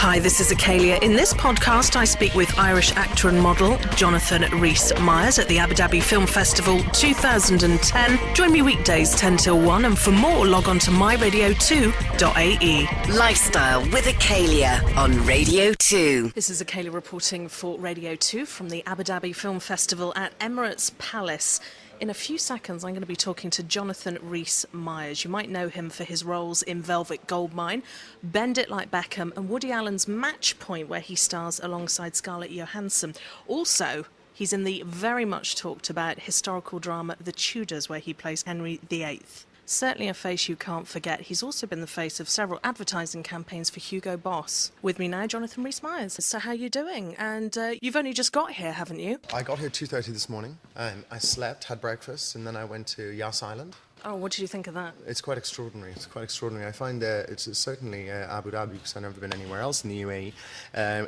Hi, this is Acalia. In this podcast, I speak with Irish actor and model Jonathan Rhys Meyers at the Abu Dhabi Film Festival 2010. Join me weekdays 10 till 1, and for more, log on to myradio2.ae. Lifestyle with Acalia on Radio 2. This is Acalia reporting for Radio 2 from the Abu Dhabi Film Festival at Emirates Palace. In a few seconds, I'm going to be talking to Jonathan Rhys Meyers. You might know him for his roles in Velvet Goldmine, Bend It Like Beckham, and Woody Allen's Match Point, where he stars alongside Scarlett Johansson. Also, he's in the very much talked about historical drama The Tudors, where he plays Henry VIII. Certainly a face you can't forget. He's also been the face of several advertising campaigns for Hugo Boss. With me now, Jonathan Rhys Meyers. So how are you doing? And you've only just got here, haven't you? I got here 2:30 this morning. I slept, had breakfast, and then I went to Yas Island. Oh, what did you think of that? It's quite extraordinary. I find it's certainly Abu Dhabi, because I've never been anywhere else in the UAE.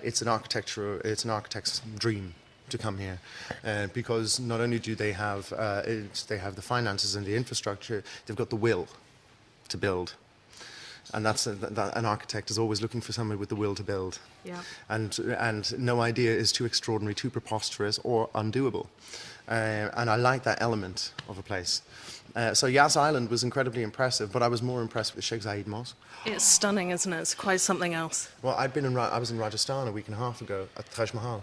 It's an architect's dream to come here, because not only do they have the finances and the infrastructure, they've got the will to build, and that's an architect is always looking for someone with the will to build. Yeah. And no idea is too extraordinary, too preposterous, or undoable, and I like that element of a place. So Yas Island was incredibly impressive, but I was more impressed with Sheikh Zayed Mosque. It's stunning, isn't it? It's quite something else. Well, I was in Rajasthan a week and a half ago at Taj Mahal.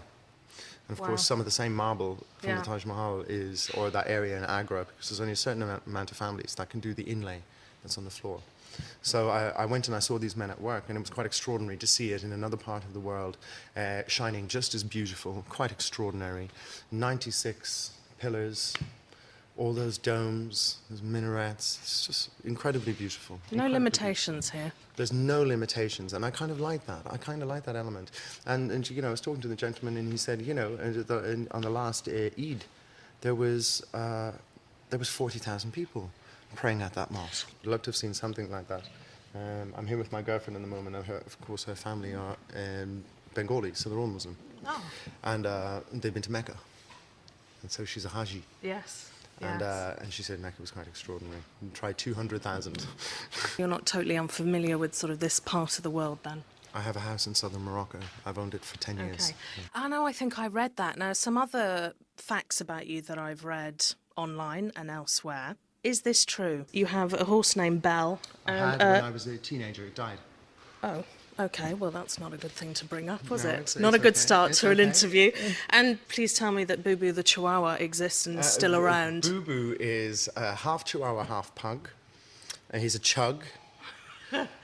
And of course, some of the same marble from the Taj Mahal or that area in Agra, because there's only a certain amount of families that can do the inlay that's on the floor. So I went and I saw these men at work, and it was quite extraordinary to see it in another part of the world, shining just as beautiful, quite extraordinary. 96 pillars, all those domes, those minarets, it's just incredibly beautiful. No limitations here. There's no limitations, and I kind of like that. I kind of like that element. And you know, I was talking to the gentleman, and he said, you know, on the last Eid, there was 40,000 people praying at that mosque. I'd love to have seen something like that. I'm here with my girlfriend at the moment, and of course her family are Bengali, so they're all Muslim. Oh. And they've been to Mecca, and so she's a Haji. Yes. And she said Mecca was quite extraordinary. And tried 200,000. You're not totally unfamiliar with sort of this part of the world then? I have a house in southern Morocco. I've owned it for 10 years. Yeah. I know, I think I read that. Now, some other facts about you that I've read online and elsewhere. Is this true? You have a horse named Belle. I had when I was a teenager. It died. Oh. Okay, well, that's not a good thing to bring up, was No, it? it's Not a good okay. start It's to an okay. interview. And please tell me that Boo Boo the Chihuahua exists and is still around. Boo Boo is half Chihuahua, half pug. He's a chug.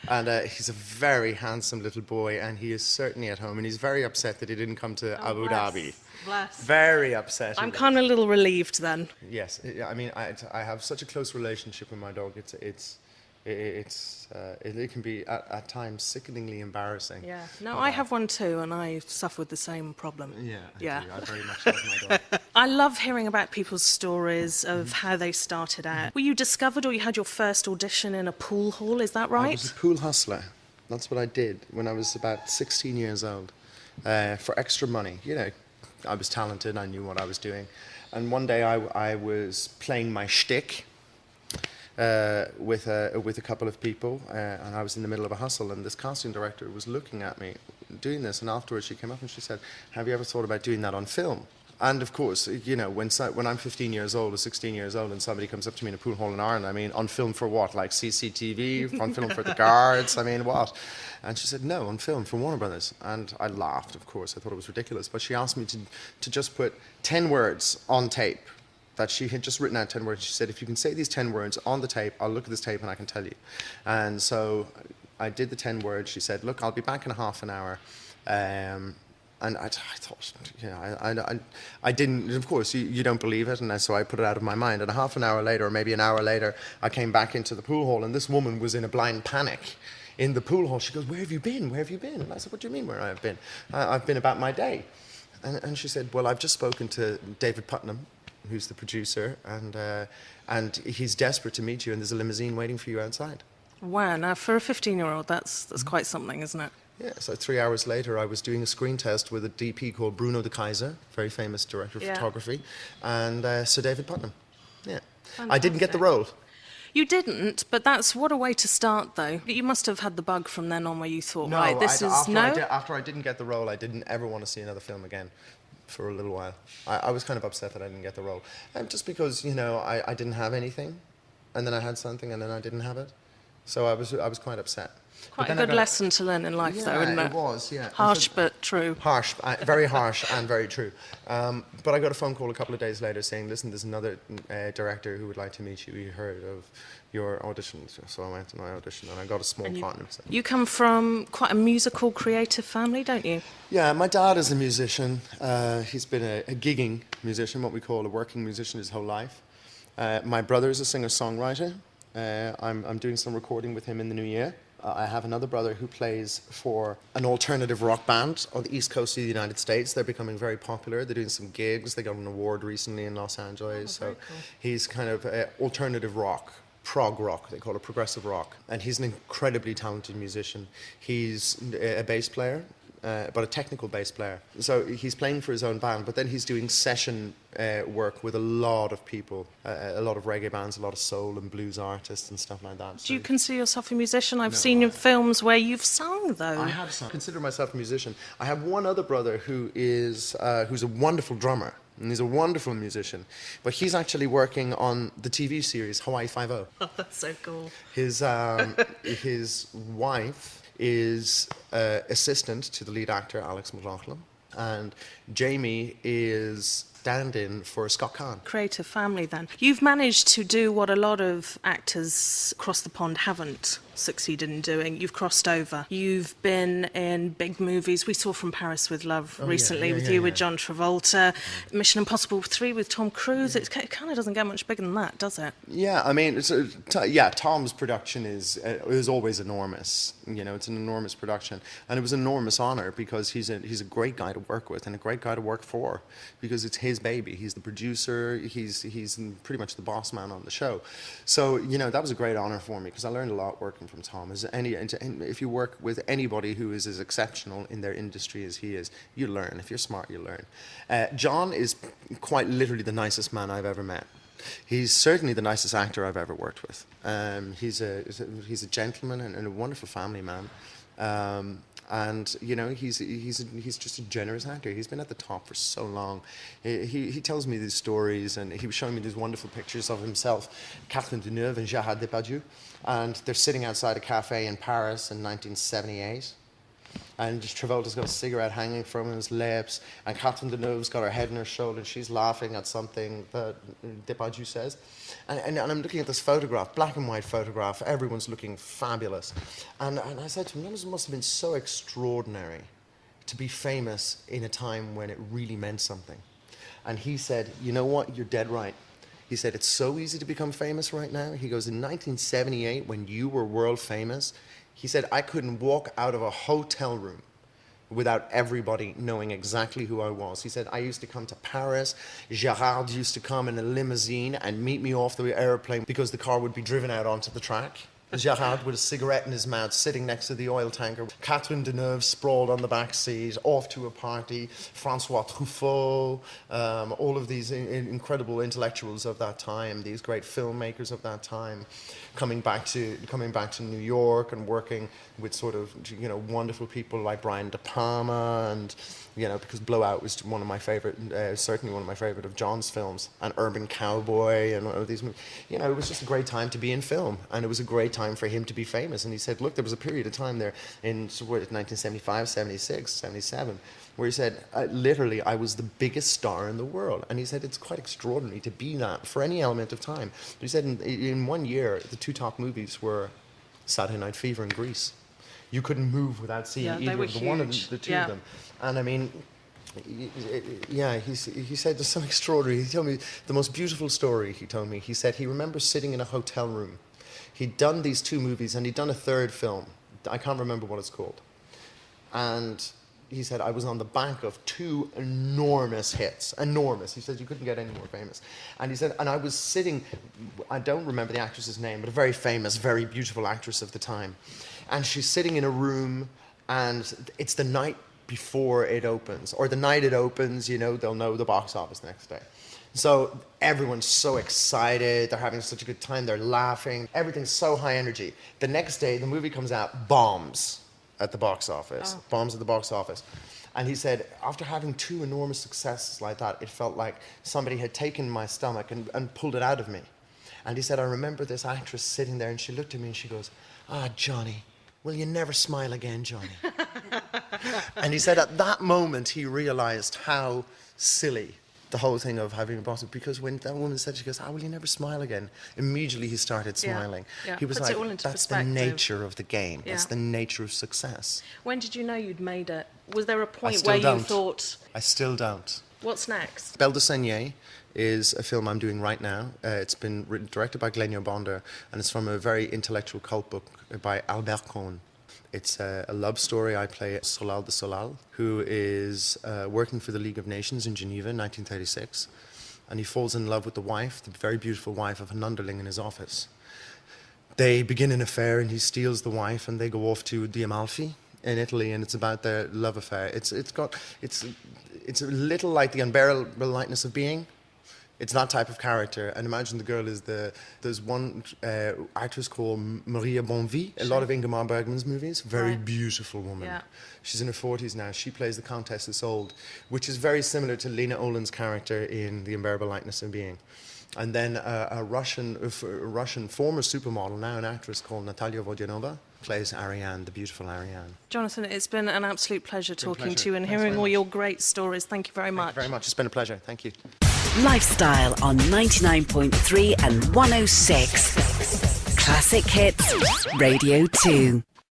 And he's a very handsome little boy, and he is certainly at home. And he's very upset that he didn't come to Abu Dhabi. Bless. Very upset. I'm kind of a little relieved then. Yes, I mean, I have such a close relationship with my dog. It can be at times sickeningly embarrassing. Yeah. No, I have one too, and I suffer with the same problem. Yeah. I very much love my dog. I love hearing about people's stories of how they started out. Were you discovered, or you had your first audition in a pool hall? Is that right? I was a pool hustler. That's what I did when I was about 16 years old, for extra money. You know, I was talented. I knew what I was doing, and one day I was playing my shtick. With a couple of people, and I was in the middle of a hustle, and this casting director was looking at me doing this, and afterwards she came up and she said, "Have you ever thought about doing that on film?" And of course, you know, when I'm 15 years old or 16 years old and somebody comes up to me in a pool hall in Ireland, I mean, on film for what? Like CCTV? On film for the guards? I mean, what? And she said, no, on film for Warner Brothers. And I laughed, of course. I thought it was ridiculous. But she asked me to just put 10 words on tape, that she had just written out 10 words. She said, if you can say these 10 words on the tape, I'll look at this tape and I can tell you. And so I did the 10 words. She said, look, I'll be back in a half an hour. And I thought, you know, I didn't, of course, you don't believe it, and so I put it out of my mind. And a half an hour later, or maybe an hour later, I came back into the pool hall, and this woman was in a blind panic in the pool hall. She goes, where have you been? Where have you been? And I said, what do you mean where I've been? I've been about my day. And she said, well, I've just spoken to David Putnam, who's the producer, and he's desperate to meet you, and there's a limousine waiting for you outside. Wow, now for a 15-year-old, that's quite something, isn't it? Yeah, so 3 hours later, I was doing a screen test with a DP called Bruno de Kaiser, very famous director of photography, and Sir David Putnam. Yeah. Fantastic. I didn't get the role. You didn't, but that's what a way to start, though. You must have had the bug from then on where you thought, right, this is After I didn't get the role, I didn't ever want to see another film again for a little while. I was kind of upset that I didn't get the role. And just because, I didn't have anything, and then I had something, and then I didn't have it. So I was quite upset. Quite a good lesson to learn in life, though, isn't it? It was, yeah. Harsh but true. Harsh, very harsh and very true. But I got a phone call a couple of days later saying, listen, there's another director who would like to meet you. We heard of your audition. So I went and I auditioned, and I got a small part in it. You come from quite a musical, creative family, don't you? Yeah, my dad is a musician. He's been a gigging musician, what we call a working musician his whole life. My brother is a singer-songwriter. I'm doing some recording with him in the new year. I have another brother who plays for an alternative rock band on the east coast of the United States. They're becoming very popular. They're doing some gigs. They got an award recently in Los Angeles. So cool. He's kind of alternative rock, prog rock. They call it progressive rock. And he's an incredibly talented musician. He's a bass player. But a technical bass player. So he's playing for his own band, but then he's doing session work with a lot of people, a lot of reggae bands, a lot of soul and blues artists and stuff like that. Do you consider yourself a musician? I've seen in films where you've sung, though. I have sung. I consider myself a musician. I have one other brother who's a wonderful drummer. And he's a wonderful musician. But he's actually working on the TV series Hawaii Five-0. Oh, that's so cool. His wife is assistant to the lead actor, Alex McLaughlin. And Jamie is stand-in for Scott Caan. Creative family, then. You've managed to do what a lot of actors across the pond haven't succeeded in doing. You've crossed over. You've been in big movies. We saw From Paris with Love recently with John Travolta. Mission Impossible 3 with Tom Cruise. It kind of doesn't get much bigger than that, does it? Yeah, I mean, Tom's production is always enormous. It's an enormous production. And it was an enormous honor because he's a great guy to work with and a great guy to work for because it's his baby. He's the producer. He's pretty much the boss man on the show. So, that was a great honor for me because I learned a lot working from Tom. If you work with anybody who is as exceptional in their industry as he is, you learn. If you're smart, you learn. John is quite literally the nicest man I've ever met. He's certainly the nicest actor I've ever worked with. He's a gentleman and a wonderful family man. And he's just a generous actor. He's been at the top for so long. He tells me these stories, and he was showing me these wonderful pictures of himself, Catherine Deneuve and Gérard Depardieu, and they're sitting outside a cafe in Paris in 1978. And Travolta's got a cigarette hanging from his lips, and Catherine Deneuve's got her head on her shoulder, and she's laughing at something that Depardieu says. And I'm looking at this photograph, black and white photograph, everyone's looking fabulous. And I said to him, it must have been so extraordinary to be famous in a time when it really meant something. And he said, you know what, you're dead right. He said, it's so easy to become famous right now. He goes, in 1978, when you were world famous, he said, I couldn't walk out of a hotel room without everybody knowing exactly who I was. He said, I used to come to Paris. Gérard used to come in a limousine and meet me off the airplane because the car would be driven out onto the track. Gérard with a cigarette in his mouth sitting next to the oil tanker. Catherine Deneuve sprawled on the back seat, off to a party. François Truffaut, all of these incredible intellectuals of that time, these great filmmakers of that time, coming back to New York and working with sort of wonderful people like Brian De Palma and because Blowout was one of my favorite, certainly one of my favorite of John's films, and Urban Cowboy and all of these movies. It was just a great time to be in film, and it was a great time for him to be famous. And he said, look, there was a period of time there in 1975, 76, 77, where he said, literally, I was the biggest star in the world. And he said, it's quite extraordinary to be that for any element of time. But he said, in 1 year, the two top movies were Saturday Night Fever and Grease. You couldn't move without seeing either of the one of the two of them. And I mean, he said there's something extraordinary. He told me the most beautiful story. He told me, he said he remembers sitting in a hotel room. He'd done these two movies and he'd done a third film. I can't remember what it's called. And he said, I was on the back of two enormous hits. Enormous. He said, you couldn't get any more famous. And he said, and I was sitting, I don't remember the actress's name, but a very famous, very beautiful actress of the time. And she's sitting in a room, and it's the night before it opens, or the night it opens, they'll know the box office the next day. So everyone's so excited, they're having such a good time, they're laughing, everything's so high energy. The next day, the movie comes out, bombs at the box office. Bombs at the box office. And he said, after having 2 enormous successes like that, it felt like somebody had taken my stomach and pulled it out of me. And he said, I remember this actress sitting there and she looked at me and she goes, Johnny, will you never smile again, Johnny? And he said at that moment he realized how silly the whole thing of having a boss, because when that woman said, she goes, will you never smile again? Immediately he started smiling. Yeah. He was Puts it like, all into that's the perspective. nature of the game. That's the nature of success. When did you know you'd made it? Was there a point still where don't. you thought, I still don't. what's next? Belle de Seigneur is a film I'm doing right now. It's been directed by Glenio Bonder, and it's from a very intellectual cult book by Albert Cohn. It's a love story. I play Solal de Solal, who is working for the League of Nations in Geneva in 1936, and he falls in love with the wife, the very beautiful wife of an underling in his office. They begin an affair, and he steals the wife, and they go off to the Amalfi in Italy, and it's about their love affair. It's a little like The Unbearable Lightness of Being. It's that type of character. And imagine the girl is there's one actress called Maria Bonvie, a lot of Ingmar Bergman's movies, very beautiful woman. Yeah. She's in her 40s now. She plays the Countess Isolde, which is very similar to Lena Olin's character in The Unbearable Lightness of Being. And then a Russian former supermodel, now an actress called Natalia Vodyanova, plays Ariane, the beautiful Ariane. Jonathan, it's been an absolute pleasure talking pleasure. to you and Thanks hearing very all much. your great stories. Thank you very much. Thank you very much. It's been a pleasure. Thank you. Lifestyle on 99.3 and 106. Classic Hits, Radio 2.